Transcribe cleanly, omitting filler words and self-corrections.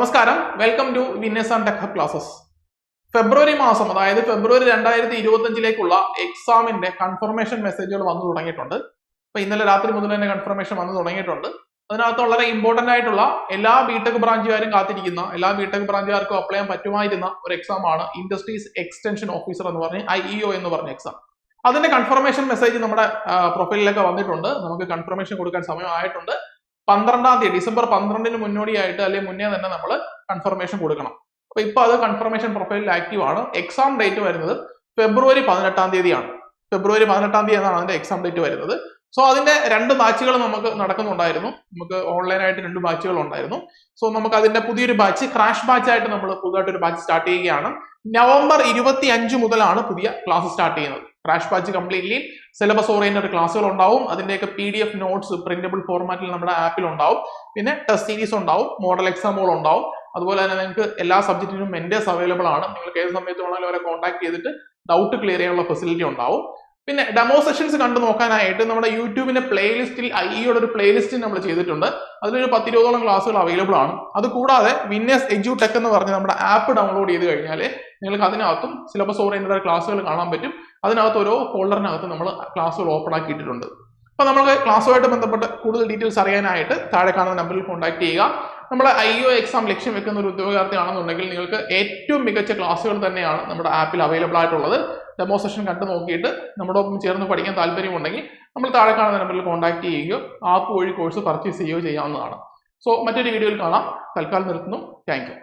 നമസ്കാരം, welcome to winners and tech hub classes. ഫെബ്രുവരി മാസം, അതായത് ഫെബ്രുവരി 2025 എക്സാമിന്റെ കൺഫർമേഷൻ മെസ്സേജുകൾ വന്നു തുടങ്ങിയിട്ടുണ്ട്. അപ്പൊ ഇന്നലെ രാത്രി മുതൽ തന്നെ കൺഫർമേഷൻ വന്നു തുടങ്ങിയിട്ടുണ്ട്. അതിനകത്ത് വളരെ ഇമ്പോർട്ടന്റ് ആയിട്ടുള്ള എല്ലാ ബിടെക് ബ്രാഞ്ചുകാരും കാത്തിരിക്കുന്ന, എല്ലാ ബിടെക് ബ്രാഞ്ചുകാർക്കും അപ്ലൈ ചെയ്യാൻ പറ്റുമായിരുന്ന ഒരു എക്സാം ആണ് ഇൻഡസ്ട്രീസ് എക്സ്റ്റൻഷൻ ഓഫീസർ എന്ന് പറഞ്ഞ IEO എന്ന് പറഞ്ഞ എക്സാം. അതിന്റെ കൺഫർമേഷൻ മെസ്സേജ് നമ്മുടെ പ്രൊഫൈലിലൊക്കെ വന്നിട്ടുണ്ട്. നമുക്ക് കൺഫർമേഷൻ കൊടുക്കാൻ സമയമായിട്ടുണ്ട്. 12-ാം തീയതി, ഡിസംബർ 12-ന് മുന്നോടിയായിട്ട് അല്ലെങ്കിൽ മുന്നേ തന്നെ നമ്മൾ കൺഫർമേഷൻ കൊടുക്കണം. അപ്പൊ ഇപ്പൊ അത് കൺഫർമേഷൻ പ്രൊഫൈലിൽ ആക്റ്റീവ് ആണ്. എക്സാം ഡേറ്റ് വരുന്നത് ഫെബ്രുവരി 18-ാം തീയതിയാണ്. ഫെബ്രുവരി 18-ാം തീയതി എന്നാണ് അതിന്റെ എക്സാം ഡേറ്റ് വരുന്നത്. സോ അതിന്റെ 2 ബാച്ചുകൾ നമുക്ക് നടക്കുന്നുണ്ടായിരുന്നു. നമുക്ക് ഓൺലൈനായിട്ട് 2 ബാച്ചുകൾ ഉണ്ടായിരുന്നു. സോ നമുക്ക് അതിന്റെ പുതിയൊരു ബാച്ച്, ക്രാഷ് ബാച്ച് ആയിട്ട് നമ്മൾ പുതുതായിട്ട് ഒരു ബാച്ച് സ്റ്റാർട്ട് ചെയ്യുകയാണ്. നവംബർ 25 മുതലാണ് പുതിയ ക്ലാസ് സ്റ്റാർട്ട് ചെയ്യുന്നത്. Crash batch completely syllabus oriented ക്ലാസ്സുകൾ ഉണ്ടാവും. അതിന്റെയൊക്കെ PDF നോട്ട്സ് പ്രിന്റബിൾ ഫോർമാറ്റിൽ നമ്മുടെ ആപ്പിൽ ഉണ്ടാവും. പിന്നെ ടെസ്റ്റ് സീരീസ് ഉണ്ടാവും, മോഡൽ എക്സാമുകൾ ഉണ്ടാവും. അതുപോലെ തന്നെ നിങ്ങൾക്ക് എല്ലാ സബ്ജക്റ്റിനും മെന്റേഴ്സ് അവൈലബിൾ ആണ്. നിങ്ങൾക്ക് ഏത് സമയത്ത് വേണമെങ്കിലും അവരെ കോൺടാക്ട് ചെയ്തിട്ട് ഡൗട്ട് ക്ലിയർ ചെയ്യാനുള്ള ഫെസിലിറ്റി ഉണ്ടാവും. പിന്നെ ഡെമോ സെഷൻസ് കണ്ടു നോക്കാനായിട്ട് നമ്മുടെ യൂട്യൂബിന്റെ പ്ലേലിസ്റ്റിൽ IEOയുടെ ഒരു പ്ലേലിസ്റ്റ് നമ്മൾ ചെയ്തിട്ടുണ്ട്. അതിലൊരു 10-20ഓളം ക്ലാസ്സുകൾ അവൈലബിൾ ആണ്. അത് കൂടാതെ വിന്നേഴ്സ് എഡ്യൂടെക് എന്ന് പറഞ്ഞ് നമ്മുടെ ആപ്പ് ഡൗൺലോഡ് ചെയ്ത് കഴിഞ്ഞാൽ നിങ്ങൾക്ക് അതിനകത്തും സിലബസ് ഓറിയന്റഡ് ക്ലാസ്സുകൾ കാണാൻ പറ്റും. അതിനകത്ത് ഓരോ ഫോൾഡറിനകത്ത് നമ്മൾ ക്ലാസ്സുകൾ ഓപ്പൺ ആക്കിയിട്ടുണ്ട്. അപ്പൊ നമുക്ക് ക്ലാസ്സുമായിട്ട് ബന്ധപ്പെട്ട് കൂടുതൽ ഡീറ്റെയിൽസ് അറിയാനായിട്ട് താഴെ കാണുന്ന നമ്പറിൽ കോൺടാക്ട് ചെയ്യുക. നമ്മുടെ IEO എക്സാം ലക്ഷ്യം വെക്കുന്ന ഒരു ഉദ്യോഗാർത്ഥിയാണെന്നുണ്ടെങ്കിൽ നിങ്ങൾക്ക് ഏറ്റവും മികച്ച ക്ലാസ്സുകൾ തന്നെയാണ് നമ്മുടെ ആപ്പിൽ അവൈലബിൾ ആയിട്ടുള്ളത്. ഡെമോ സെഷൻ കണ്ടു നോക്കിയിട്ട് നമ്മുടെ ഒപ്പം ചേർന്ന് പഠിക്കാൻ താല്പര്യമുണ്ടെങ്കിൽ നമ്മൾ താഴെ കാണുന്ന നമ്പറിൽ കോൺടാക്ട് ചെയ്യുകയോ ആപ്പ് വഴി കോഴ്സ് പർച്ചേസ് ചെയ്യുകയോ ചെയ്യാവുന്നതാണ്. സോ മറ്റൊരു വീഡിയോയിൽ കാണാം. തൽക്കാലം നിർത്തുന്നു. Thank you.